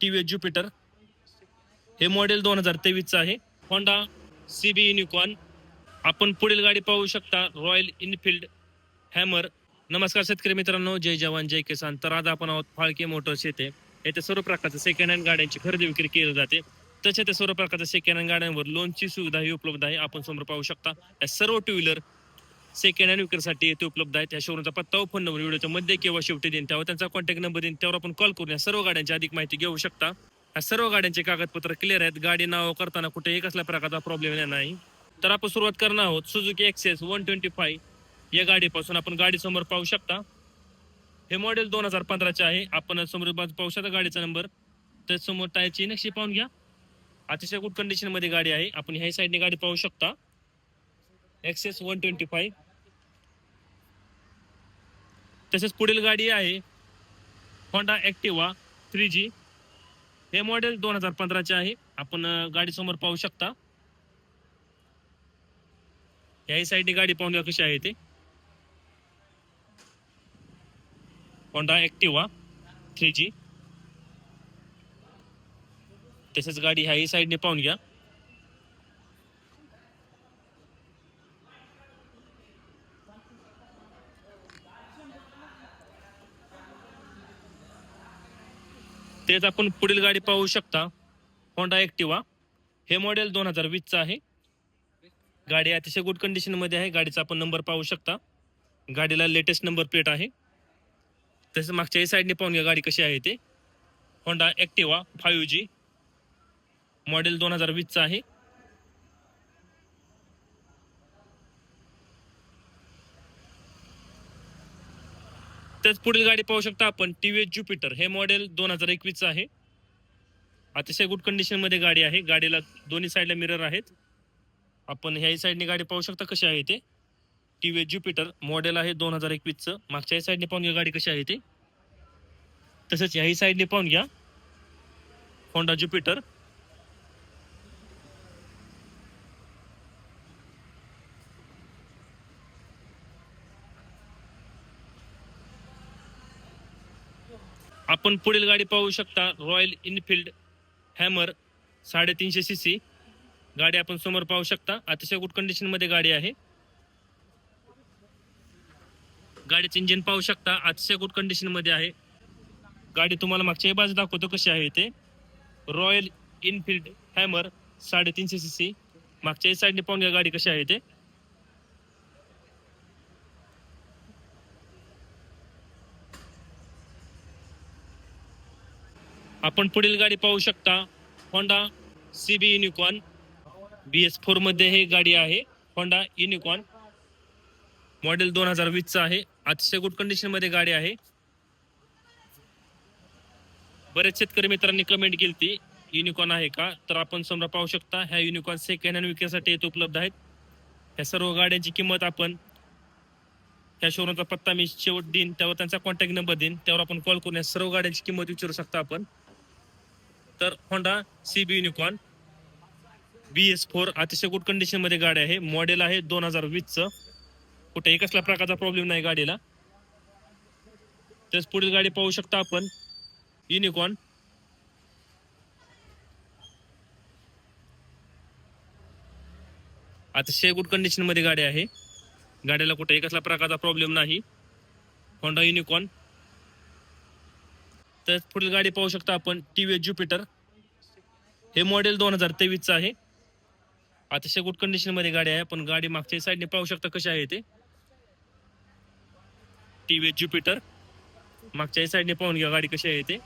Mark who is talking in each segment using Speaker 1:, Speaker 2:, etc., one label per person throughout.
Speaker 1: TVS Jupiter हे model 2023चं आहे. Honda CB unicorn. आपण पुढील गाडी पाहू शकता, रॉयल इनफिल्ड हॅमर. नमस्कार शेतकरी मित्रांनो, जय जवान जय किसान. तर आज आपण आहोत फाळके मोटर्स येथे. येथे सर्व प्रकारच्या सेकंड हँड गाड्यांची खरेदी विक्री केली जाते. तसेच सर्व प्रकारच्या सेकंड हँड गाड्यांवर लोनची सुविधाही उपलब्ध आहे. आपण समोर पाहू शकता या सर्व टू व्हीलर सेकंड हँड विक्रीसाठी येथे उपलब्ध आहे. त्या शोरूमचा पत्ता व फोन नंबर व्हिडिओच्या मध्ये किंवा शेवटी देईन, त्यावर त्यांचा कॉन्टॅक्ट नंबर देईन, त्यावर आपण कॉल करून या सर्व गाड्यांची अधिक माहिती घेऊ शकता. या सर्व गाड्यांचे कागदपत्र क्लिअर आहेत. गाडी नाव करताना कुठेही कसल्या प्रकारचा प्रॉब्लेम येणार नाही. तर आपण सुरुवात करणार आहोत सुझुकी एक्सेस 125 या गाडीपासून. आपण गाडी समोर पाहू शकता, हे मॉडेल 2015चे आहे. आपण समोर बाजू पाहू शकता गाडीचा नंबर. तर समोर टायरची नक्षी पाहून घ्या, अतिशय गुड कंडिशन मध्ये गाडी आहे. आपण ह्या साईडने गाडी पाहू शकता, एक्सेस 125. तसेच पुढील गाडी आहे होंडा ॲक्टिवा 3G. हे मॉडेल 2015चे आहे. आपण गाडी समोर पाहू शकता, याही साईडने गाडी पाहून घ्या कशी आहे ते. Honda Activa 3G. तसेच गाडी ह्याही साईडने पाहून घ्या. तेच आपण पुढील गाडी पाहू शकता, होंडा ॲक्टिवा. हे मॉडेल 2020चं आहे. गाडी अतिशय गुड कंडिशन मध्ये आहे. गाडीचा आपण नंबर पाहू शकता, गाडीला लेटेस्ट नंबर प्लेट आहे. तसं मागच्याही साईडने पाहून घ्या गाडी कशी आहे ते. होंडा ॲक्टिवा 5G मॉडेल 2020चं आहे. तेच पुढील गाडी पाहू शकता आपण, टीव्हीएस ज्युपिटर. हे मॉडेल 2021चं आहे. अतिशय गुड कंडिशन मध्ये गाडी आहे. गाडीला दोन्ही साईडला मिरर आहेत. आपण ह्याही साईडने गाडी पाहू शकता कशी आहे ते. टीव्हीएस ज्युपिटर मॉडेल आहे 2021चं. मागच्याही साईडने पाहून घ्या गाडी कशी आहे ते. तसंच ह्याही साईडने पाहून घ्या होंडा ज्युपिटर. आपण पुढील गाडी पाहू शकता, रॉयल इनफिल्ड हॅमर 350 cc. गाडी आपण समोर पाहू शकता, अतिशय गुड कंडिशन मध्ये गाडी आहे. गाडीचे इंजिन पाहू शकता, अतिशय गुड कंडिशन मध्ये आहे. गाडी तुम्हाला मागच्या बाजू दाखवतो कशी आहे ते. Royal Enfield hammer 350 cc. मागच्या साईडने पाहून घ्या गाडी कशी आहे ते. आपण पुढील गाडी पाहू शकता, होंडा CB युनिकॉर्न BS4 मध्ये हे गाडी आहे. होंडा युनिकॉर्न मॉडेल 2020चं आहे. अतिशय गुड कंडिशन मध्ये गाडी आहे. बरेच शेतकरी मित्रांनी कमेंट केली युनिकॉर्न आहे का, तर आपण समोर पाहू शकता ह्या युनिकॉर्न सेकंड हँड विक्रीसाठी येथे उपलब्ध आहेत. ह्या सर्व गाड्यांची किंमत आपण ह्या शोरूमचा पत्ता मी शेवट देईन, त्यावर त्यांचा कॉन्टॅक्ट नंबर देईन, त्यावर आपण कॉल करून या सर्व गाड्यांची किंमत विचारू शकता आपण. तर होंडा CB युनिकॉर्न BS4 अतिशय गुड कंडिशन मध्ये गाडी आहे. मॉडेल आहे 2020चं. कुठेही कसल्या प्रकारचा प्रॉब्लेम नाही गाडीला. तेच पुढील गाडी पाहू शकता आपण, युनिकॉर्न. अतिशय गुड कंडिशन मध्ये गाडी आहे. गाडीला कुठेही कसला प्रकारचा प्रॉब्लेम नाही. Honda unicorn. तर पुढील गाडी पाहू शकता आपण, टीव्हीएस ज्युपिटर. हे मॉडेल 2023चं आहे. अतिशय गुड कंडिशन मध्ये गाडी आहे. पण गाडी मागच्या साईडने पाहू शकता कशी आहे ते. टीव्हीएस ज्युपिटर मागच्या साईडने पाहून घ्या गाडी कशी आहे ते.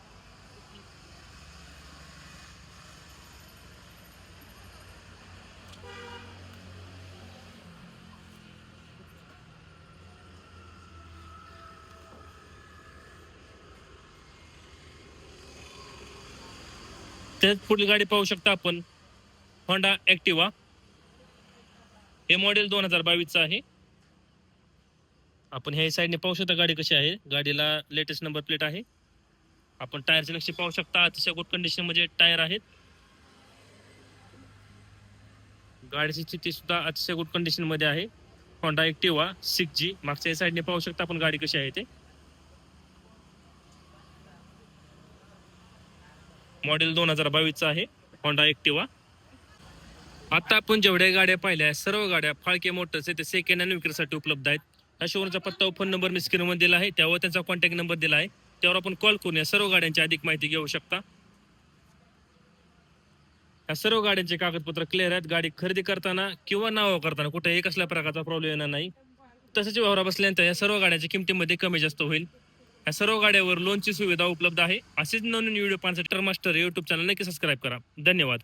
Speaker 1: त्याच पुढील गाडी पाहू शकता आपण, होंडा ॲक्टिवा. हे मॉडेल 2022चं आहे. आपण ह्या साईडने पाहू शकता गाडी कशी आहे. गाडीला लेटेस्ट नंबर प्लेट आहे. आपण टायरचे नक्षी पाहू शकता, अतिशय गुड कंडिशन मध्ये टायर आहेत. गाडीची स्थिती सुद्धा अतिशय गुड कंडिशन मध्ये आहे. Honda Activa 6G. मागच्या साईडने पाहू शकता आपण गाडी कशी आहे ते. मॉडेल 2022 आहे होंडा ॲक्टिवा. आता आपण जेवढ्या गाड्या पाहिल्या सर्व गाड्या फाळके मोटर्स येथे सेकंड हँड विक्रीसाठी उपलब्ध आहेत. या शोरूमचा पत्ता व फोन नंबर मी स्क्रीनवर दिला आहे, त्यावर त्यांचा कॉन्टॅक्ट नंबर दिला आहे, त्यावर आपण कॉल करून या सर्व गाड्यांची अधिक माहिती घेऊ शकता. या सर्व गाड्यांचे कागदपत्र क्लिअर आहेत. गाडी खरेदी करताना किंवा नाव करताना कुठेही कसल्या प्रकारचा प्रॉब्लेम येणार नाही. तसेच व्यवहार बसल्यानंतर या सर्व गाड्यांच्या किमतीमध्ये कमी जास्त होईल. या सर्व गाड्यावर लोनची सुविधा उपलब्ध आहे. असेच नवीन व्हिडिओ पाहण्यासाठी मास्टर युट्यूब चॅनल नक्की सबस्क्राईब करा. धन्यवाद.